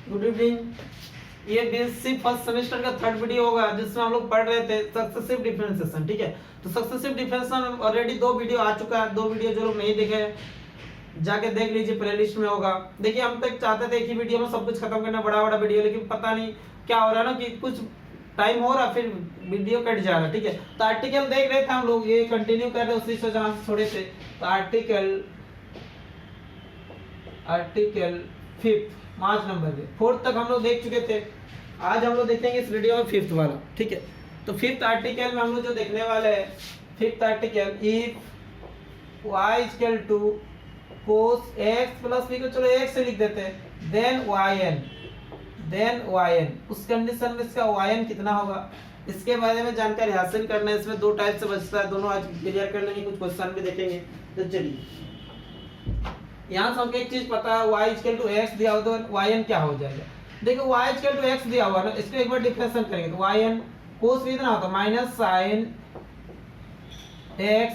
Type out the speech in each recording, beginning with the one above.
Good evening. ये BSc first semester का third video होगा जिसमें हम लोग पढ़ रहे थे सक्सेसिव डिफरेंशिएशन। ठीक है, तो सक्सेसिव डिफरेंशिएशन ऑलरेडी 2 वीडियो आ चुका है। 2 वीडियो जो लोग नहीं देखे जाके देख लीजिए, प्लेलिस्ट में होगा। देखिए, हम तक चाहते थे एक ही वीडियो में सब कुछ खत्म करना, बड़ा बड़ा वीडियो, लेकिन पता नहीं क्या हो रहा है ना कि कुछ टाइम हो रहा फिर वीडियो कट जा रहा है। ठीक है, तो आर्टिकल देख रहे थे हम लोग, ये कंटिन्यू कर रहे उसी से जहां से छोड़े थे। तो आर्टिकल 5th 5 नंबर पे 4th तक हम लोग देख चुके थे। आज हम लोग देखेंगे इस वीडियो में 5th वाला। ठीक है, तो 5th आर्टिकल में हम लोग जो देखने वाले हैं, 5th article, if y equal to cos x plus b को चलो x से लिख देते हैं, देन yn उस कंडीशन में इसका yn कितना होगा, इसके बारे में जानकारी हासिल करना है। इसमें 2 टाइप से बचता है, दोनों आज क्लियर कर लेंगे, कुछ क्वेश्चन भी देखेंगे। तो चलिए, यहाँ से हमको एक चीज पता है, y इक्वल टू x दिया हुआ तो yn क्या हो जाएगा। देखो, y इक्वल टू x दिया हुआ ना, इसको एक बार डिफरेंशिएट करेंगे तो yn cos कितना होता है, माइनस sin x।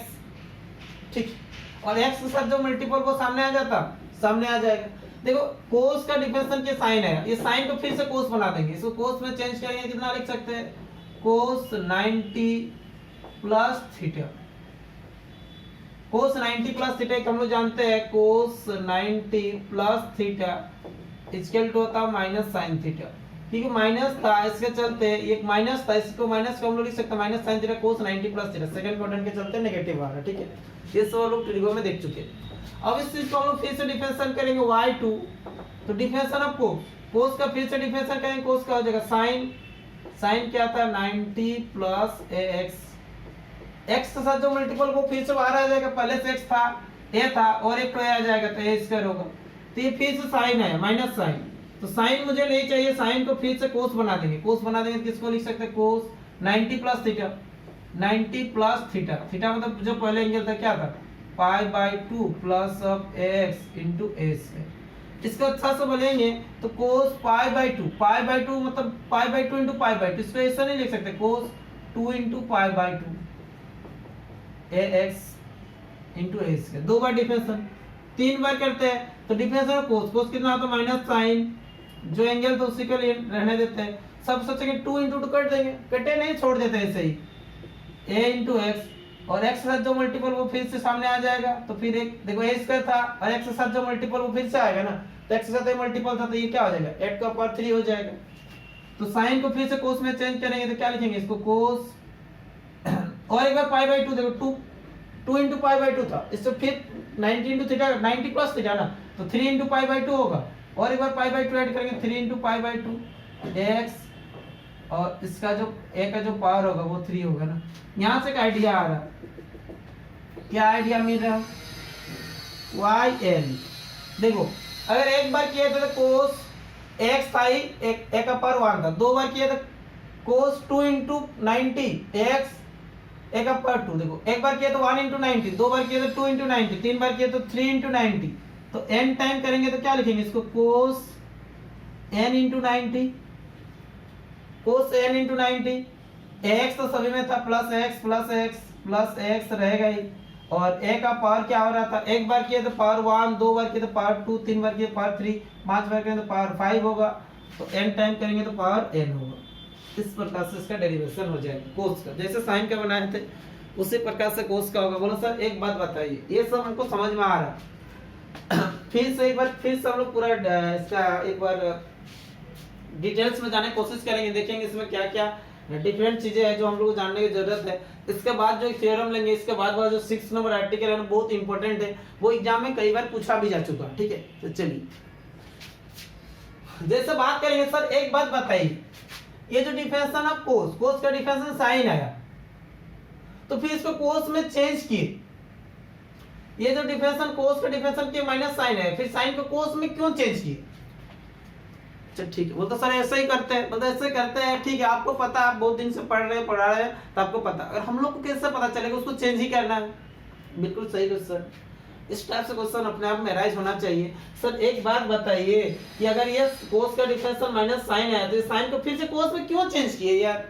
ठीक, और x के साथ जो मल्टीपल वो सामने आ जाएगा। देखो, cos का डिफरेंशिएशन के साइन है, ये साइन को फिर से cos बना देंगे, इसको cos में चेंज करेंगे, कितना लिख सकते हैं, cos 90 plus theta. cos 90 plus theta हम लोग जानते हैं, cos 90 plus theta equal to होता है माइनस sin थीटा। ठीक है, माइनस था, इसके चलते एक माइनस था, इसको माइनस को हम लोग लिख सकते हैं minus sin theta cos 90 plus theta. Second quadrant के चलते नेगेटिव आ रहा है। ठीक है, ये सब लोग ट्रिगो में देख चुके हैं। अब इस चीज को हम लोग फिर से डिफरेंशिएट करेंगे, y2, तो डिफरेंशिएशन आपको cos का फिर से डिफरेंशिएट करेंगे, cos का हो जाएगा sin क्या था, 90 प्लस ax। x के साथ जो मल्टीपल वो फिर से बाहर आ जाएगा, पहले से x था, a था, और एक तो a आ जाएगा, तो a स्क्वायर होगा। तो ये फिर से sin है, माइनस sin, तो sin मुझे नहीं चाहिए, sin को फिर से cos बना देंगे। cos बना देंगे, किसको लिख सकते हैं, cos 90 plus theta, 90 plus theta. Theta मतलब जो पहले एंगल था क्या था, π/2 plus of x into a square. इसको अच्छा से बोलेंगे तो cos π/2 मतलब π/2 इंटू π/2, इसको ऐसा नहीं लिख सकते, cos 2 into π/2 ax into a square. 2 बार डिफरेंशिएशन, 3 बार करते हैं तो डिफरेंशिएशन cos कितना होता है, माइनस sin, जो एंगल तो उसी को रहने देते हैं। सब सोचेंगे 2 इंटू 2 कट देंगे, कटे नहीं, छोड़ देते हैं ऐसे ही, a इंटू एक्स, और x के साथ जो मल्टीपल वो फिर से सामने आ जाएगा। तो फिर एक देखो, a स्क्वायर था और x के साथ जो मल्टीपल वो फिर से आएगा ना, तो x के साथ मल्टीपल था तो ये क्या हो जाएगा, 8 का पावर 3 हो जाएगा। तो sin को फिर से cos में चेंज करेंगे तो क्या लिखेंगे, इसको cos, और एक बार π/2, देखो 2 इंटू π/2 था, इससे फिर 90 इंटू थीटा, 90 प्लस थीटा ना, तो 3 इंटू π/2 होगा, और एक बार π/2 ऐड करेंगे, 3 इंटू π/2 x, और इसका जो a का जो पावर होगा वो 3 होगा ना। यहाँ से एक आइडिया आ रहा है, क्या आइडिया मिल रहा है, yn। देखो, अगर एक बार किया था तो cos x था ही, एक का पावर 1 था, 2 बार किया था cos 2 इंटू 90 x, एक का पावर 2। देखो, एक बार किया तो 1 इंटू 90, 2 बार किया तो 2 इंटू 90, 3 बार किया तो 3 इंटू 90, तो n टाइम करेंगे तो क्या लिखेंगे, इसको cos n into 90, cos n into 90, x तो सभी में था, plus x plus x plus x रहेगा ही, और a का पावर क्या हो रहा था, एक बार किया तो पावर 1, 2 बार किया तो पावर 2, 3 बार किया पावर 3, 5 बार किया तो पावर 5 होगा, तो n टाइम करेंगे तो पावर n होगा। इस प्रकार से इसका डेरिवेशन हो जाएगा cos का, जैसे sin का बनाए थे उसी प्रकार से cos का होगा। बोलो सर एक बात बताइए, ये सब हमको समझ में आ रहा है फिर से हम लोग पूरा इसका एक बार डिटेल्स में जाने की कोशिश करेंगे, देखेंगे इसमें क्या क्या डिफरेंट चीजें हैं जो हम लोग को जानने की जरूरत है। इसके बाद जो थ्योरम लेंगे, इसके बाद जो 6 नंबर आर्टिकल है ना, बहुत इंपॉर्टेंट है, वो एग्जाम में कई बार पूछा भी जा चुका है। ठीक है, तो चलिए जैसे बात करेंगे, सर एक बात बताइए, ये जो डिफरेंशिएशन है cos का डिफरेंशिएशन sin आया, तो फिर इसको cos में चेंज किए, ये जो डिफरेंशिएशन cos का डिफरेंशिएशन के माइनस sin है, फिर sin को cos में क्यों चेंज किए। ठीक है, वो तो सर ऐसे ही करते हैं, मतलब ऐसे करते हैं। ठीक है, आपको पता, आप बहुत दिन से पढ़ा रहे हैं तो आपको पता, अगर हम लोग को कैसे पता चलेगा, उसको चेंज ही करना है। बिल्कुल सही क्वेश्चन, इस टाइप से क्वेश्चन अपने आप में राइज होना चाहिए। सर एक बात बताइए कि अगर ये cos का डिफरेंशिएशन माइनस sin है, तो sin को फिर से cos में क्यों चेंज किए यार,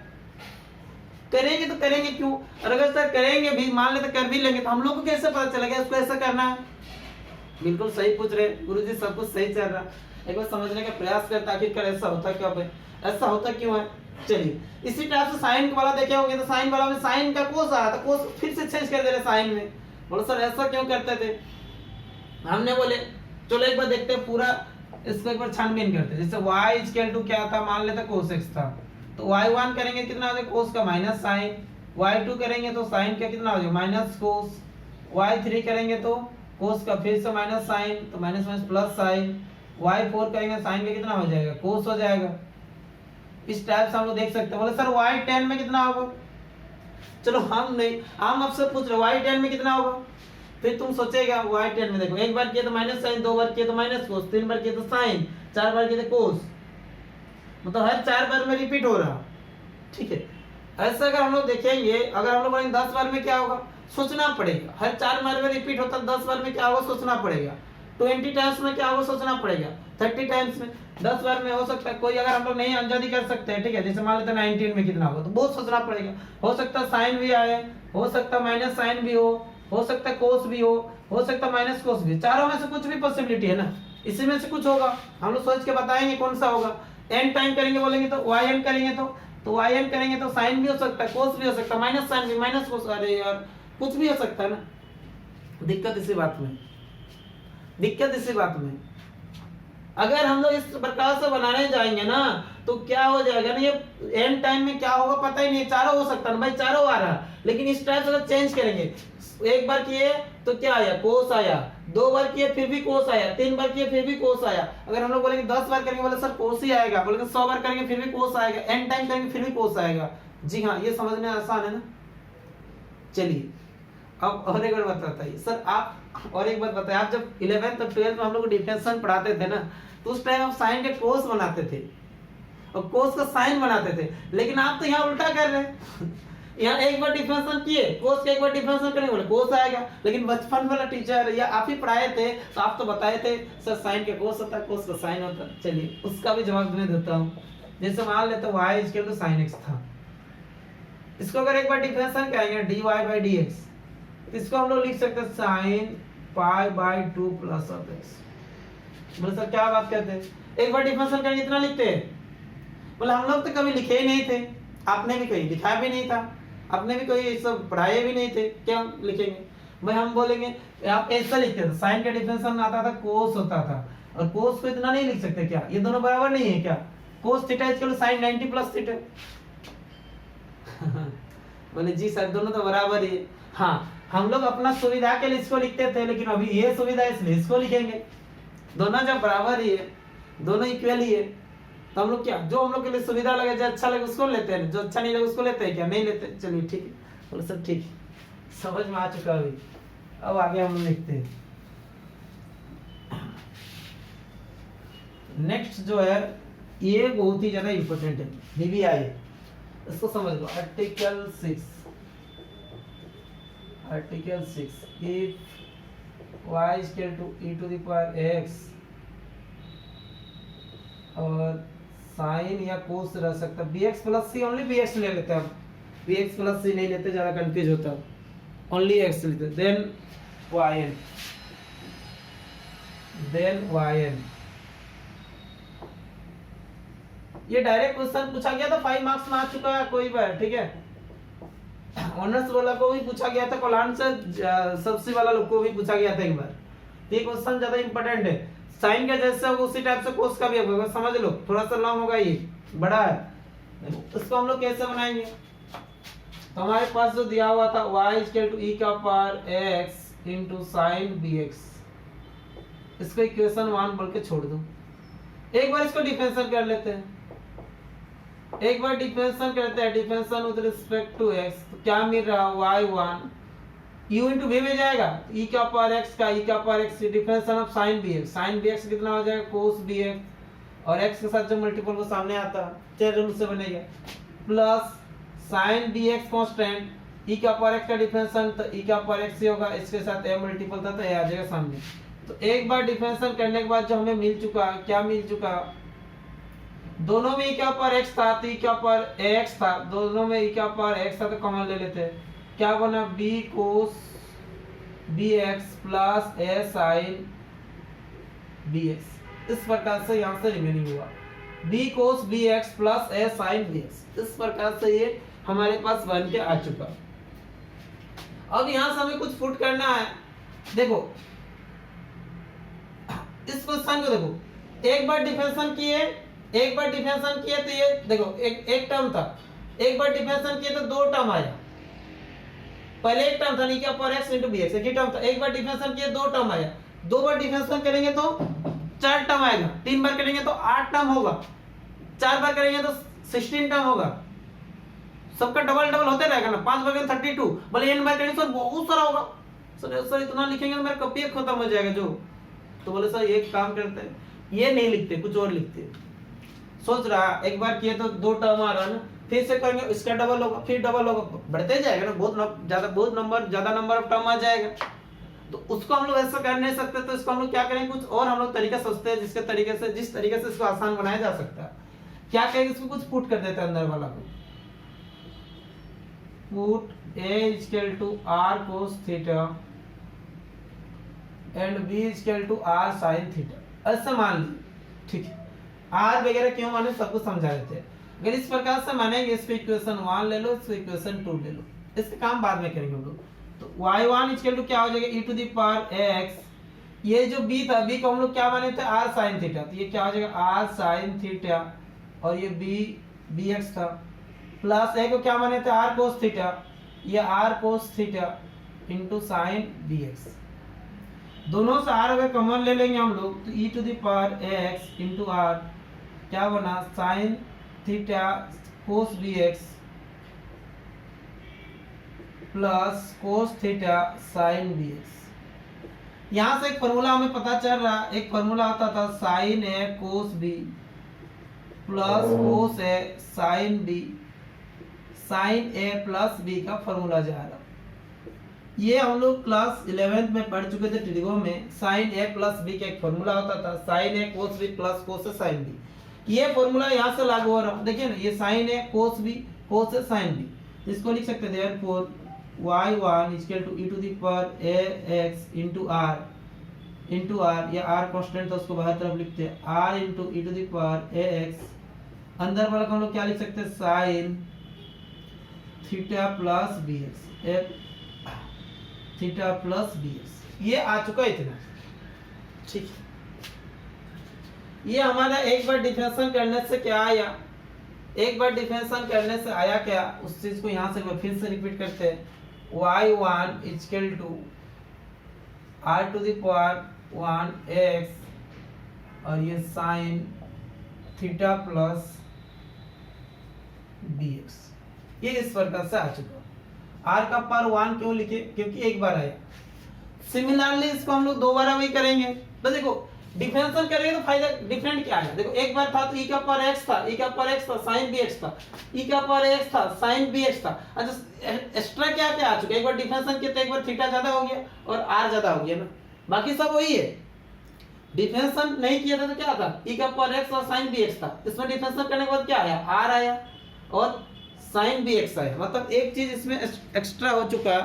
करेंगे तो करेंगे क्यों, और अगर सर करेंगे भी, मान लेते कर भी लेंगे, तो हम लोग को कैसे पता चलेगा इसको ऐसा करना है। बिल्कुल सही पूछ रहे गुरुजी, सब कुछ सही चल रहा। एक बार समझने का प्रयास करते आखिरकार ऐसा होता क्या है, ऐसा होता क्यों है। चलिए इसी टाइप से साइन वाला देखे होंगे, तो साइन वाला में साइन का कोस आया था, कोस फिर से चेंज कर दे रहे साइन में। बोलो सर ऐसा क्यों करते थे, हमने बोले चलो एक बार देखते हैं पूरा इसको एक बार छानबीन करते हैं। जैसे y इक्वल टू क्या था, मान लेते cos x था, तो y1 करेंगे कितना हो जाएगा cos का माइनस साइन, y2 करेंगे तो साइन का कितना हो जाएगा माइनस cos, y3 करेंगे तो cos का फिर से माइनस साइन, तो minus minus plus sign, y4 करेंगे साइन का कितना हो जाएगा cos हो जाएगा। इस टाइप से हम लोग देख सकते हैं। बोले सर y10 में कितना होगा, चलो हम नहीं, हम आपसे पूछ रहे y10 में कितना होगा, फिर तुम सोचेगा y10 में देखो एक बार किया तो माइनस साइन, दो बार किया तो माइनस कोस, तीन बार किया तो साइन, चार बार किया तो कोस, मतलब हर 4 बार में रिपीट हो रहा। ठीक है, ऐसा अगर हम लोग देखेंगे, अगर हम लोग बोलेंगे 10 बार में क्या होगा, सोचना पड़ेगा। हर 4 बार में रिपीट होता है, 10 बार में क्या होगा सोचना पड़ेगा। 20 टाइम्स में क्या होगा सोचना पड़ेगा, 30 टाइम्स में, 10 बार में हो सकता है कोई, अगर हम लोग नहीं अंदाजी कर सकते हैं, ठीक है, जैसे मान लेते हैं 19 में कितना होगा, तो बहुत सोचना पड़ेगा। हो सकता है साइन भी आए, हो सकता है माइनस साइन भी हो सकता है कोस भी हो सकता है माइनस कोस भी, चारों में से कुछ भी पॉसिबिलिटी है ना, इसी में से कुछ होगा, हम लोग सोच के बताएंगे कौन सा होगा। n टाइम करेंगे बोलेंगे तो yn करेंगे तो yn करेंगे तो साइन भी हो सकता है, कोस भी हो सकता है, माइनस साइन भी, माइनस कोस, अरे यार कुछ भी हो सकता है ना। दिक्कत इसी बात में, दिक्कत इसी बात में, अगर हम लोग इस प्रकार से बनाने जाएंगे ना तो क्या हो जाएगा ना, ये एंड टाइम में क्या होगा पता ही नहीं, चारों हो सकता है ना भाई, चारों आ रहा, लेकिन इस टाइप से चेंज करेंगे। एक बार किए तो क्या आया कोस आया, दो बार किए फिर भी कोस आया, तीन बार किए फिर भी कोस आया। अगर हम लोग बोलेंगे 10 बार करेंगे बोले सर कोस ही आएगा, बोलेंगे 100 बार करेंगे फिर भी कोस आएगा, एंड टाइम करेंगे फिर भी कोस आएगा। जी हाँ, ये समझने आसान है ना। चलिए अब और एक बार बताइए सर आप, और एक बात बताइए, आप जब 11th और 12th में हम लोग डिफरेंशियल पढ़ाते थे ना, तो उस टाइम आप साइन के कोस बनाते थे और कोस का साइन बनाते थे, लेकिन आप तो यहाँ उल्टा कर रहे हैं। यहाँ एक बार डिफरेंशियल किए, कोस का एक बार डिफरेंशियल करेंगे बोले कोस आएगा, लेकिन बचपन वाला टीचर या आप ही पढ़ाए थे तो आप तो बताए थे सर साइन के कोस होता है, कोस का साइन होता है। चलिए उसका भी जवाब मैं देता हूँ। जैसे मान लेते हैं y equal to sin x था, इसको अगर एक बार डिफरेंशियल करेंगे dy बाई dx, इसको हम लोग लिख सकते हैं sin pi by 2 plus of x। बोले सर क्या बात करते हैं, एक बार डिफरेंशियल करेंगे इतना लिखते हैं, बोले हम लोग तो कभी लिखे ही नहीं थे, आपने भी कहीं लिखा भी नहीं था, आपने भी कोई सब पढ़ाए भी नहीं थे, क्या लिखेंगे भाई। हम बोलेंगे आप ऐसा लिखते थे, साइन का डिफरेंशियल आता था कोस होता था, और कोस को इतना नहीं लिख सकते क्या, ये दोनों बराबर नहीं है क्या, cos theta equal to sin 90 plus theta. बोले जी सर दोनों तो बराबर ही है। हाँ, हम लोग अपना सुविधा के लिए इसको लिखते थे, लेकिन अभी ये सुविधा इसलिए इसको लिखेंगे। दोनों जब बराबर ही है, दोनों इक्वल ही है, तो हम लोग क्या, जो हम लोग के लिए सुविधा लगे, जो अच्छा लगे उसको लेते हैं, जो अच्छा नहीं लगे उसको लेते हैं क्या, नहीं लेते। चलिए ठीक है, बोले सर ठीक है, समझ में आ चुका अभी। अब आगे हम लिखते हैं नेक्स्ट जो है, ये बहुत ही ज्यादा इंपॉर्टेंट है, बीबीआई, इसको समझ लो। Article 6 if y equal to e to the power x और साइन या कोस रह सकता है, bx plus c, only bx ले लेते हैं, bx प्लस c नहीं लेते, ज्यादा कंफ्यूज होता है, ओनली x लेते हैं। देन yn ये डायरेक्ट क्वेश्चन पूछा गया था, 5 मार्क्स में आ चुका है कोई बार, ठीक है। ऑनर्स वाला को भी पूछा गया था, कोलान से सबसे वाला लोग को भी पूछा गया था एक बार। ये क्वेश्चन ज्यादा इंपॉर्टेंट है, साइन का जैसे होगा उसी टाइप से कोस का भी होगा, समझ लो, थोड़ा सा लॉन्ग होगा, ये बड़ा है। इसको हम लोग कैसे बनाएंगे, तो हमारे पास जो दिया हुआ था y इक्वल टू e का power x into sin bx, इसको इक्वेशन 1 बोल के छोड़ दो। एक बार इसको डिफरेंशियल कर लेते हैं, एक बार डिफरेंशियल करते हैं, differential with respect to x, तो क्या मिल रहा है y1 u into v में जाएगा, e का पावर x का e का power x differential of sin bx कितना हो जाएगा cos bx, और x के साथ जो मल्टीपल वो सामने आता है, चेयर रूल से बनेगा, plus sin bx constant, e का पावर x का डिफरेंशियल तो e का पावर x ही होगा, इसके साथ a मल्टीपल था तो a आ जाएगा सामने। तो एक बार डिफरेंशियल करने के बाद जो हमें मिल चुका, क्या मिल चुका, दोनों में e का पावर x था तो e का पावर ax था, दोनों में e का पावर x था तो कॉमन ले लेते हैं, क्या बना b cos bx plus a sin bx। इस प्रकार से यहाँ से रिमेनिंग हुआ b cos bx plus a sin bx। इस प्रकार से ये हमारे पास बन के आ चुका। अब यहाँ से हमें कुछ पुट करना है। देखो इस क्वेश्चन को देखो, एक बार डिफरेंशिएशन किए तो ये देखो एक टर्म था, एक बार डिफरेंशिएशन किए तो दो टर्म आया। पहले एक टर्म था e का पावर x * bx, एक ही टर्म था। एक बार डिफरेंशिएशन किए दो टर्म आया, दो बार डिफरेंशिएशन करेंगे तो 4 टर्म आएगा, 3 बार करेंगे तो 8 टर्म होगा, 4 बार करेंगे तो 16 टर्म होगा। सबका डबल डबल होते रहेगा ना, 5 बार करेंगे 32, बोले n बार करेंगे सर बहुत सारा होगा। सर इतना लिखेंगे तो मेरा कॉपी खत्म हो जाएगा जो। तो बोले सर एक काम करते हैं, ये नहीं लिखते, कुछ और लिखते। सोच रहा एक बार किए तो 2 टर्म आ रहा है ना, फिर से करेंगे इसका डबल होगा, फिर डबल होगा, बढ़ते जाएगा ना, बहुत ज्यादा नंबर ऑफ टर्म आ जाएगा। तो उसको हम लोग ऐसा कर नहीं सकते, तो इसको हम लोग क्या करेंगे, कुछ और हम लोग तरीका सोचते हैं जिस तरीके से इसको आसान बनाया जा सकता है। क्या कहेंगे, इसको कुछ पुट कर देते हैं अंदर वाला को, put a = r cos theta and b = r sin theta. ऐसा मान ली, ठीक है। r वगैरह क्यों माने सबको समझा देते हैं। अगर इस प्रकार से मानेंगे, इसको इक्वेशन 1 ले लो, इसको इक्वेशन 2 ले लो, इसका काम बाद में करेंगे हम लोग। तो y1 = क्या हो जाएगा, e⁴x। ये जो b था, b को हम लोग क्या माने थे, r sin थीटा, तो ये क्या हो जाएगा r sin थीटा, और ये bx था, प्लस a को क्या माने थे, r cos थीटा, ये r cos theta into sin bx। दोनों से r अगर कॉमन ले लेंगे हम लोग तो e⁴x इनटू r क्या बना, sin theta cos bx plus cos theta sin bx। यहां से एक फॉर्मूला हमें पता चल रहा, एक फॉर्मूला आता था sin a cos b plus cos a sin b, sin a plus b का फॉर्मूला जा रहा। ये हम लोग क्लास 11th में पढ़ चुके थे ट्रिगो में। sin a प्लस b का एक फॉर्मूला होता था, sin a cos b plus cos a sin b। ये फॉर्मूला यहाँ से लागू हो रहा, देखिए ना, ये sin a cos b cos a sin b, इसको लिख सकते हैं therefore y1 = e⁴ax into r, ये r कांस्टेंट था उसको बाहर तरफ लिखते हैं, r * e⁴ax। अंदर वाला को हम लोग क्या लिख सकते हैं, sin theta plus bx, theta plus bx। ये आ चुका इतना, ठीक है। ये हमारा एक बार डिफरेंशिएशन करने से क्या आया, एक बार डिफरेंशिएशन करने से आया क्या, उस चीज को यहाँ से फिर से रिपीट करते हैं। y1 = r⁴1x और ये sin थीटा प्लस bx। ये इस प्रकार से आ चुका। r का पावर 1 क्यों लिखे, क्योंकि एक बार आया। सिमिलरली इसको हम लोग दोबारा भी करेंगे। तो देखो डिफरेंशिएशन करेंगे तो फायदा डिफरेंट क्या है, देखो एक बार था तो e⁴x था, e⁴x था, sin bx था, e⁴x था, sin bx था। अच्छा एक्स्ट्रा क्या क्या आ चुका, एक बार डिफरेंशिएशन किया तो एक बार थीटा ज्यादा हो गया और r ज्यादा हो गया ना, बाकी सब वही है। डिफरेंशिएशन नहीं किया था तो क्या था, e⁴x और sin bx था, इसमें डिफरेंशिएशन करने के बाद क्या आया, r आया और sin bx आया। मतलब एक चीज इसमें एक्स्ट्रा हो चुका।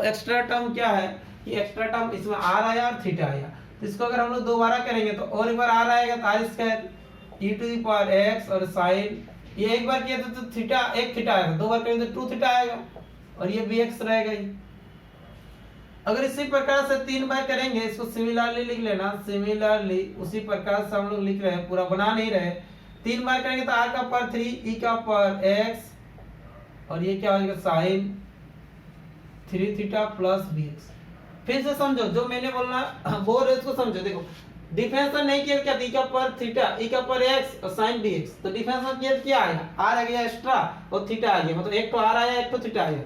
एक्स्ट्रा टर्म क्या है कि एक्स्ट्रा टर्म इसमें r आया और थीटा आया। तो इसको अगर हम लोग दोबारा करेंगे तो और एक बार r आएगा तो r² e⁴x और sin, ये एक बार किया तो थीटा, एक थीटा आएगा, दो बार करेंगे तो 2 थीटा आएगा और ये bx रहेगा ही। अगर इसी प्रकार से 3 बार करेंगे, इसको सिमिलरली लिख लेना, सिमिलरली उसी प्रकार से हम लोग लिख रहे हैं, पूरा बना नहीं रहे। 3 बार करेंगे तो r का पावर 3 e⁴x और ये क्या हो जाएगा sin 3 थीटा प्लस bx। फिर से समझो जो मैंने बोलना बोल रहे इसको समझो। देखो डिफरेंशिएशन नहीं किया क्या, e⁴x और sin bx, तो डिफरेंशिएशन किया क्या आया, r आ गया एक्स्ट्रा और थीटा आ गया, मतलब एक तो r आया एक तो थीटा आया।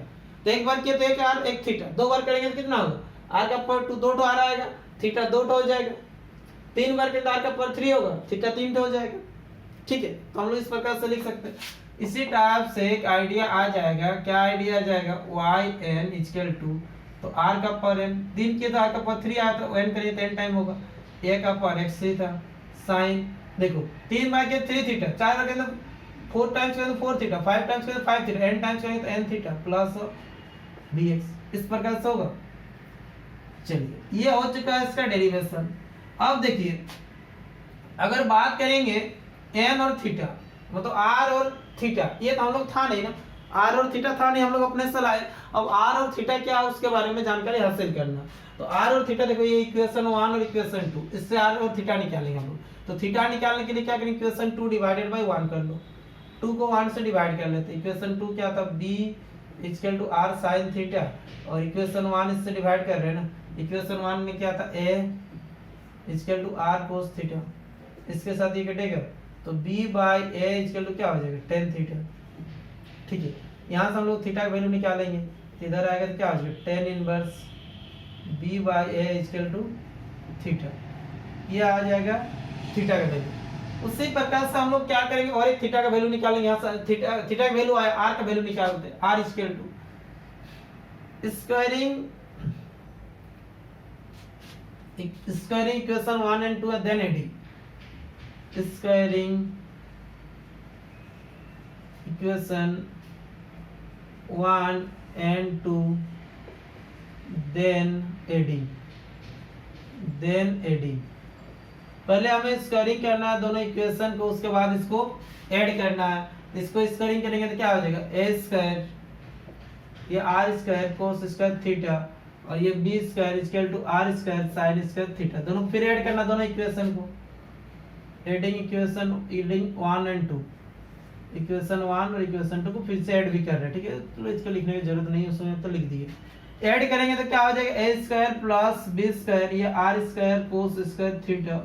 तो एक बार किया तो एक r एक थीटा, दो बार करेंगे तो कितना होगा, r का पावर 2 2 r आएगा, थीटा 2 हो जाएगा। 3 बार करेंगे तो r का पावर 3 होगा, थीटा 3 हो जाएगा। ठीक है, तो हम लोग इस प्रकार से लिख सकते हैं। इसी टाइप से एक आइडिया आ जाएगा, क्या आइडिया आ जाएगा, yn = तो r का पावर n, 3 किया तो r का पावर 3 आया तो n करिए तो n टाइम होगा, a का पावर x था sin, देखो 3 बार के 3 थीटा, 4 बार के तो 4 टाइम्स के तो 4 थीटा, 5 टाइम्स के तो 5 थीटा, n टाइम्स के तो n थीटा प्लस bx। इस प्रकार से होगा। चलिए ये हो चुका है इसका डेरिवेशन। अब देखिए अगर बात करेंगे एन और थीटा, मतलब आर और थीटा, ये तो हम लोग था नहीं ना, आर और थीटा था नहीं, हम लोग अपने से लाए। अब आर और थीटा क्या है उसके बारे में जानकारी हासिल करना। तो आर और थीटा देखो, ये इक्वेशन 1 और इक्वेशन 2, इससे आर और थीटा निकालेंगे हम लोग। तो थीटा निकालने के लिए क्या करेंगे, इक्वेशन 2 डिवाइडेड बाय 1 कर लो, 2 को 1 से डिवाइड कर लेते हैं। इक्वेशन 2 क्या था, b equal to r sine theta, और इक्वेशन 1 इससे डिवाइड कर रहे हैं ना। इक्वेशन 1 में क्या था, a equal to r cos theta, इसके साथ ये कटेगा तो b by a equal to क्या हो जाएगा, टेन थीटा। ठीक है, यहाँ से हम लोग थीटा का वैल्यू निकालेंगे, तो इधर आएगा तो क्या हो जाएगा, ten inverse b by a equal to theta, ये आ जाएगा थीटा का वैल्यू। उसी प्रकार से हम लोग क्या करेंगे, और एक थीटा का वैल्यू निकालेंगे। यहाँ से थीटा का वैल्यू आया, आर का वैल्यू निकालते हैं, R equal to squaring equation 1 and 2 है, then add squaring equation 1 and 2 then add. पहले हमें स्क्वायरिंग करना है दोनों इक्वेशन को, उसके बाद इसको ऐड करना है। इसको स्क्वायरिंग करेंगे तो क्या हो जाएगा, ए स्क्वायर, ये R square cos square theta, और ये B square equal to R square sine square theta. दोनों फिर ऐड करना दोनों इक्वेशन को, एडिंग इक्वेशन 1 and 2, इक्वेशन 1 और इक्वेशन 2 को फिर से ऐड भी कर रहे हैं। ठीक है, तो इसको लिखने की जरूरत नहीं है, उसमें तो लिख दिए। ऐड करेंगे तो क्या हो जाएगा, A square plus B square, ये R square cos square theta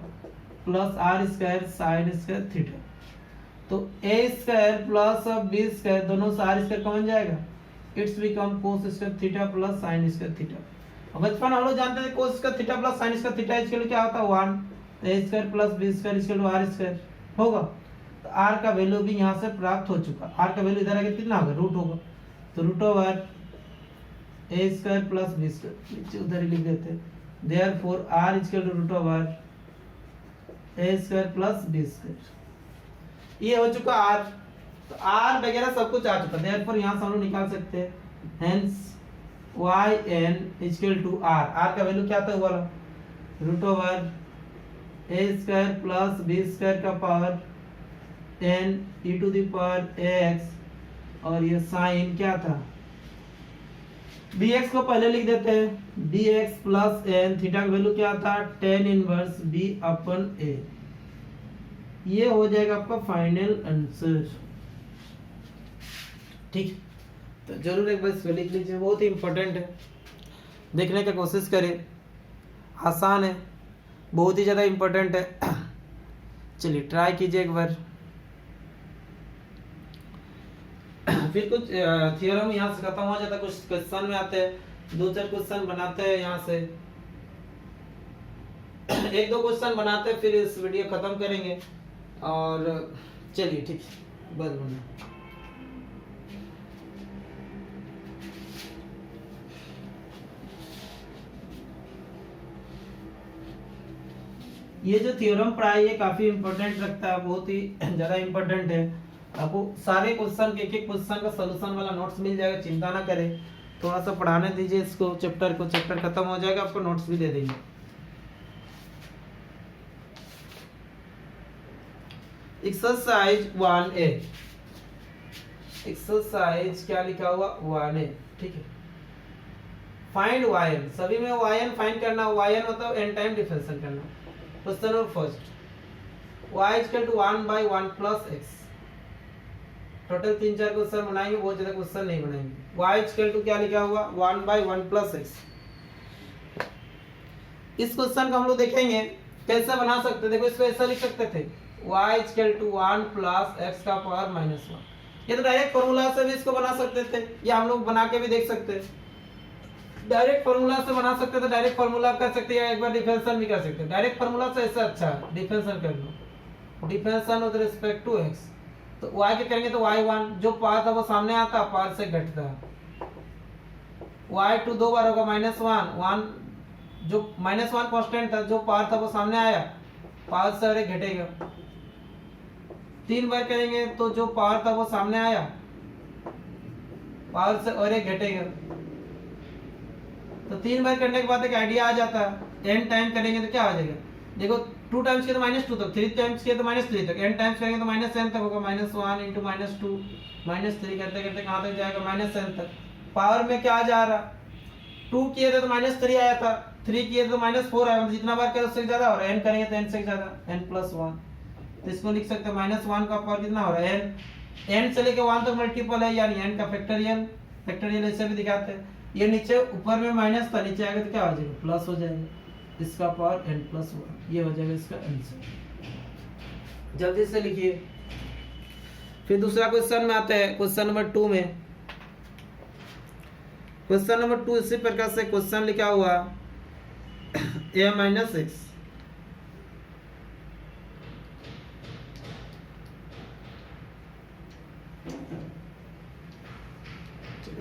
plus R square sine square theta. तो A square plus B square, दोनों से आर स्क्वायर कॉमन जाएगा, it's become cos square theta plus sine square theta. अब बचपन हम लोग जानते थे cos square theta plus sine square theta equal क्या होता है, 1। A square plus B square equal to R square होगा। तो आर का वैल्यू भी यहाँ से प्राप्त हो चुका। आर का वैल्यू इधर आके कितना होगा, रूट होगा, तो root over A square plus B square, नीचे उधर ही लिख देते हैं, therefore R equal to root over A square plus B square. ये हो चुका आर। तो आर वगैरह सब कुछ आ चुका है, देयरफॉर यहाँ से हम लोग निकाल सकते हैं, hence Y N equal to R. R का वैल्यू क्या था, वो वाला root over A square plus B square का power N E to the power X, और ये साइन क्या था, bx को पहले लिख देते हैं, dx प्लस एन, थीटा का वैल्यू क्या था, ten inverse b upon a। ये हो जाएगा आपका फाइनल आंसर। ठीक, तो जरूर एक बार इसको लिख लीजिए, बहुत ही इंपॉर्टेंट है, देखने की कोशिश करें, आसान है, बहुत ही ज़्यादा इंपॉर्टेंट है। चलिए ट्राई कीजिए एक बार। फिर कुछ थ्योरम यहाँ से खत्म हो जाता है, कुछ क्वेश्चन में आते हैं, 2-4 क्वेश्चन बनाते हैं यहाँ से, 1-2 क्वेश्चन बनाते हैं, फिर इस वीडियो खत्म करेंगे। और चलिए ठीक है, बस बना। ये जो थ्योरम पढ़ाई है काफी इंपॉर्टेंट रखता है, बहुत ही ज्यादा इंपॉर्टेंट है। आपको सारे क्वेश्चन के, एक क्वेश्चन का सॉल्यूशन वाला नोट्स मिल जाएगा, चिंता ना करें, थोड़ा सा पढ़ाने दीजिए इसको, चैप्टर को, चैप्टर खत्म हो जाएगा, आपको नोट्स भी दे देंगे। एक्सरसाइज 1A, एक्सरसाइज क्या लिखा हुआ, 1A। ठीक है, फाइंड yn, सभी में yn फाइंड करना, yn मतलब n टाइम डिफरेंशियल करना। Question number first, y equal to 1/1 plus x। Total 3-4 question बनाएंगे, बहुत ज्यादा क्वेश्चन नहीं बनाएंगे। y इक्वल टू क्या लिखा हुआ, 1/1 प्लस x। इस क्वेश्चन को हम लोग देखेंगे कैसे बना सकते हैं। देखो इसको ऐसा लिख सकते थे, y equal to 1 plus x का पावर -1। ये तो डायरेक्ट फॉर्मूला से भी इसको बना सकते थे, या हम लोग बना के भी देख सकते हैं। डायरेक्ट फॉर्मूला से बना सकते थे, डायरेक्ट फॉर्मूला कर सकते हैं, या एक बार डिफरेंशियल भी कर सकते हैं। डायरेक्ट फॉर्मूला से ऐसा अच्छा डिफरेंशियल कर लो, differential with respect to x। तो y के करेंगे तो y1 जो पावर था वो सामने आता, पावर से घटता। y2 दो बार होगा -1, जो -1 कांस्टेंट था, जो पावर था वो सामने आया, पावर से और एक घटेगा। 3 बार करेंगे तो जो पावर था वो सामने आया, पावर से और एक घटेगा। तो 3 बार करने के बाद एक आइडिया आ जाता है। n टाइम करेंगे तो क्या हो जाएगा, देखो 2 टाइम्स किया तो -2 तक, 3 टाइम्स किया तो -3 तक, n टाइम्स करेंगे तो -n तक होगा, -1 × -2 -3 करते करते कहाँ तक जाएगा, -n तक। पावर में क्या जा रहा, 2 किए थे तो -3 आया था, 3 किए थे तो -4 आया, मतलब जितना बार करें उससे ज्यादा हो रहा है, n करेंगे तो n से ज्यादा, n+1। तो इसको लिख सकते हैं -1 का पावर कितना हो रहा है, n से लेके 1 तक मल्टीपल है, यानी n का फैक्टोरियल, फैक्टोरियल ऐसे भी दिखाते हैं। ये नीचे ऊपर में माइनस था, नीचे आएगा तो क्या हो जाएगा, प्लस हो जाएगा, इसका पावर n+1, ये हो जाएगा इसका आंसर। जल्दी से लिखिए। फिर दूसरा क्वेश्चन में आते हैं, क्वेश्चन नंबर 2 में। क्वेश्चन नंबर 2 इसी प्रकार से क्वेश्चन लिखा हुआ a-x।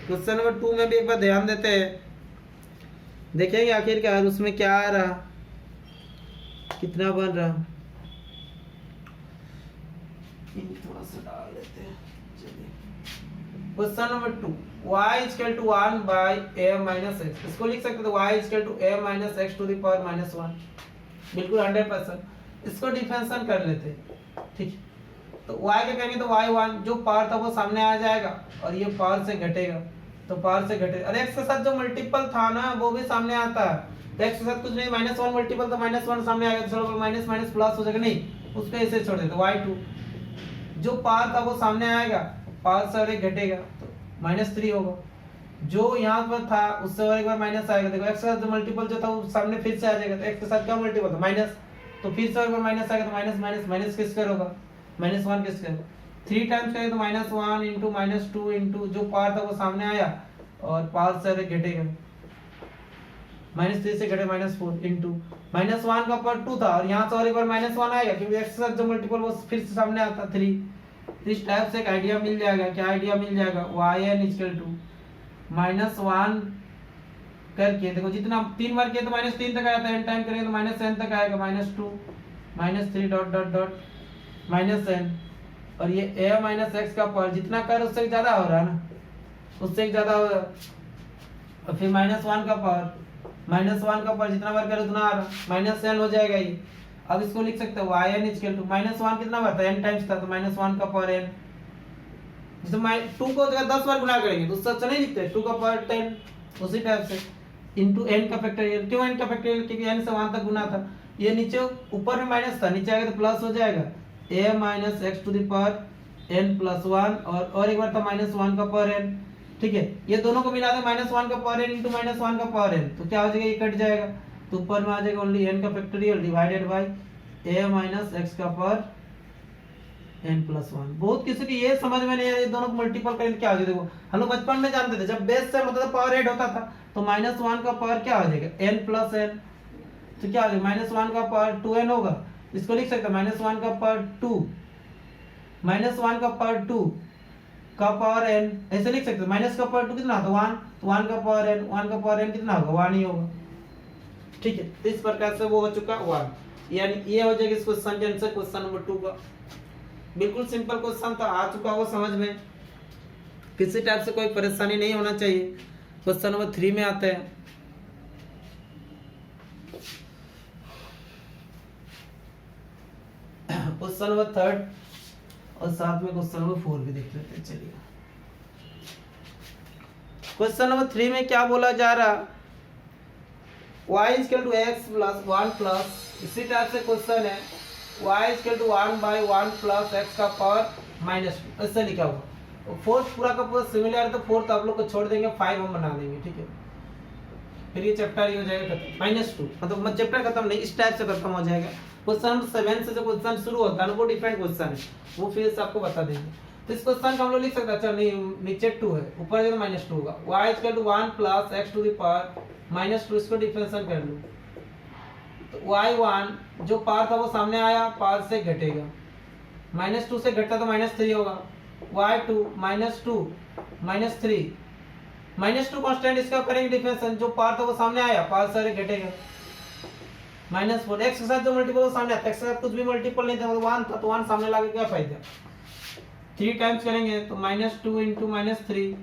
क्वेश्चन नंबर 2 में भी एक बार ध्यान देते हैं, देखेंगे आखिरकार उसमें क्या आ रहा, कितना बन रहा। थोड़ा सा डाल देते हैं। Question number 2, y = 1 / a-x। इसको लिख सकते हैं y = a-x to the power -1, बिल्कुल 100%। इसको डिफरेंशिएशन कर लेते हैं, ठीक। तो y का करेंगे तो y1 जो पावर था वो सामने आ जाएगा, और ये पावर से घटेगा तो पावर से घटे, और x के साथ जो मल्टीपल था ना वो भी सामने आता है, तो x के साथ कुछ नहीं, -1 मल्टीपल तो -1 सामने आएगा, तो चलो माइनस माइनस प्लस हो जाएगा, नहीं उसको ऐसे छोड़ देते, y2 जो पावर था वो सामने आएगा, पावर से और एक घटेगा तो -3 होगा, जो यहाँ पर था उससे और एक बार माइनस आएगा, देखो x के साथ जो मल्टीपल जो था वो सामने फिर से आ जाएगा, तो x के साथ क्या मल्टीपल था माइनस, तो फिर से और एक बार माइनस आएगा, तो माइनस माइनस माइनस के स्क्वायर होगा, -1 के स्क्वायर, 3 टाइम्स करेंगे तो -1 × -2 जो पावर था वो सामने आया, और पावर से घटेगा, -3 से घटे -4 इंटू -1 का पावर 2 था, और यहाँ से और एक बार -1 आएगा, क्योंकि x के साथ जो मल्टीपल वो फिर से सामने आता 3। इस टाइप से एक आइडिया मिल जाएगा, क्या आइडिया मिल जाएगा, yn = -1 करके, देखो जितना 3 बार किया तो -3 तक आया था, n टाइम करेंगे तो -n तक आएगा, -2 -3 डॉट डॉट डॉट -n, और ये a-x का पावर जितना कर उससे ज्यादा हो रहा है ना, उससे ज्यादा हो रहा है, और फिर -1 का पावर जितना बार कर उतना आ रहा, -n हो जाएगा ये। अब इसको लिख सकते हो yn = -1 कितना बार था, n टाइम्स था, तो -1 का पावर n, जैसे 2 को अगर 10 बार गुणा करेंगे तो उससे अच्छा नहीं लिखते, 2 का पावर 10, उसी टाइप से इनटू n का फैक्टोरियल, क्यों n का फैक्टोरियल, क्योंकि n से 1 तक गुना था, ये नीचे ऊपर में माइनस था, नीचे आएगा तो प्लस हो जाएगा, a-x to the power n+1, और एक बार था -1 का पावर n, ठीक है, ये दोनों को मिला दे -1 का पावर n इंटू -1 का पावर n, तो क्या हो जाएगा, ये कट जाएगा, तो ऊपर में आ जाएगा ओनली n का फैक्टोरियल डिवाइडेड बाय a-x का पावर n+1। बहुत किसी की ये समझ में नहीं आया, ये दोनों को मल्टीपल करेंगे क्या हो जाएगा, देखो हम लोग बचपन में जानते थे, जब बेस से मतलब पावर ऐड होता था तो -1 का पावर क्या हो जाएगा, n+n, तो क्या हो जाएगा, -1 का पावर 2n होगा, इसको लिख सकते हैं -1 का पावर 2, -1 का पावर 2 का पावर n, ऐसे लिख सकते हैं, माइनस का पावर 2 कितना था 1, तो 1 का पावर n, 1 का पावर n कितना होगा 1 ही होगा, ठीक है। तो इस प्रकार से वो हो चुका 1, यानी ये हो जाएगा इस क्वेश्चन के आंसर, क्वेश्चन नंबर 2 का। बिल्कुल सिंपल क्वेश्चन था, आ चुका होगा समझ में, किसी टाइप से कोई परेशानी नहीं होना चाहिए। क्वेश्चन नंबर 3 में आते हैं, क्वेश्चन नंबर 3 और साथ में क्वेश्चन नंबर 4 भी देख लेते हैं, चलिए। क्वेश्चन नंबर 3 में क्या बोला जा रहा, y = x + 1 इसी टाइप से क्वेश्चन है, y = 1 / 1 + x का पावर -2, ऐसे लिखा हुआ। फोर्थ पूरा का पूरा सिमिलर है, तो फोर्थ आप लोग को छोड़ देंगे, 5 हम बना देंगे, ठीक है, फिर ये चैप्टर ये हो जाएगा खत्म, -2 मतलब चैप्टर खत्म नहीं, इस टाइप से खत्म हो जाएगा। क्वेश्चन नंबर 7 से जो क्वेश्चन शुरू होता है ना वो डिफरेंट क्वेश्चन है, वो फिर से आपको बता देंगे। तो इस क्वेश्चन का हम लोग लिख सकते हैं, अच्छा नहीं नीचे 2 है, ऊपर जो -2 होगा, y = 1 + x to the power -2, इसको डिफरेंशिएट कर लो, तो y1 जो पावर था वो सामने आया, पावर से घटेगा, -2 से घटता तो -3 होगा, y2 -2 -3 -2 कांस्टेंट, इसका करेंगे डिफरेंशिएशन, जो पावर था वो सामने आया, पावर से घटेगा, -4, x के साथ जो मल्टीपल वो सामने आता, x के साथ कुछ भी मल्टीपल नहीं था, मतलब 1 था, तो 1 सामने लाके क्या फायदा, 3 टाइम्स करेंगे तो -2 × -3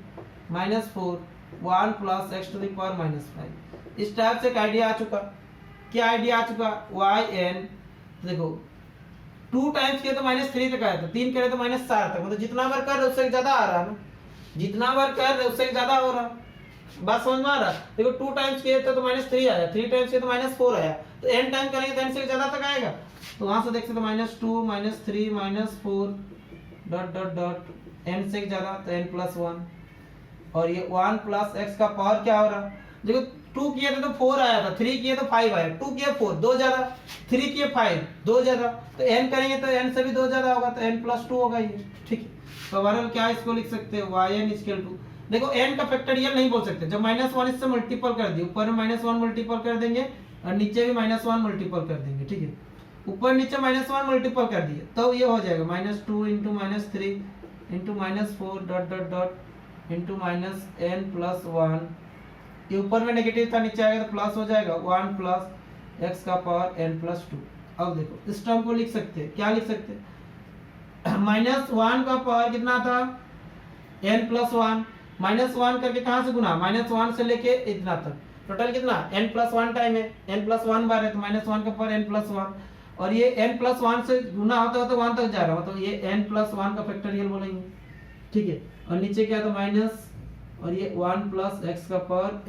-4 1 + x to the power -5। इस टाइप से एक आइडिया आ चुका, क्या आइडिया आ चुका, yn देखो 2 टाइम्स किया तो -3 तक आया था, 3 करे तो -4 तक, मतलब जितना बार कर रहे हो उससे ज्यादा आ रहा है ना, जितना बार कर रहे हो उससे ज्यादा हो रहा। बात समझ में आ रहा? देखो 2 टाइम्स किए तो -3 आया, 3 टाइम्स किए तो -4 आया, तो n टाइम करेंगे तो n से ज्यादा तक आएगा। तो वहां से देख सकते -2 -3 -4 डॉट डॉट डॉट n से ज्यादा तो n+1, और ये 1 प्लस x का पावर क्या हो रहा? देखो 2 किए थे तो 4 आया था, 3 किए तो 5 आया, 2 किए 4 2 ज्यादा, 3 किए 5 2 ज्यादा, तो n करेंगे तो n से भी 2 ज्यादा होगा, तो n+2 होगा ये। ठीक है, तो ओवरऑल क्या इसको लिख सकते हैं yn इक्वल टू, देखो n का फैक्टोरियल नहीं बोल सकते, जब -1 इससे मल्टीपल कर दिए, ऊपर में -1 मल्टीपल कर देंगे और नीचे भी -1 मल्टीपल कर देंगे। ठीक है, ऊपर नीचे -1 मल्टीपल कर दिए तो ये हो जाएगा -2 into -3 into -4 dot dot dot into -n+1, ये ऊपर में नेगेटिव था नीचे आएगा तो प्लस हो जाएगा 1 प्लस x का पावर n+2। अब देखो इस टर्म को लिख सकते हैं, क्या लिख सकते हैं, -1 का पावर कितना था n+1, -1 करके कहां से गुना, -1 से लेके इतना तक टोटल कितना n+1 टाइम है, n+1 बार है तो -1 का पावर n+1, और ये n+1 से गुना होता है तो 1 तक जा रहा है, तो ये n+1 का फैक्टोरियल बोलेंगे। ठीक है, और नीचे क्या था माइनस, और ये 1 प्लस x का पावर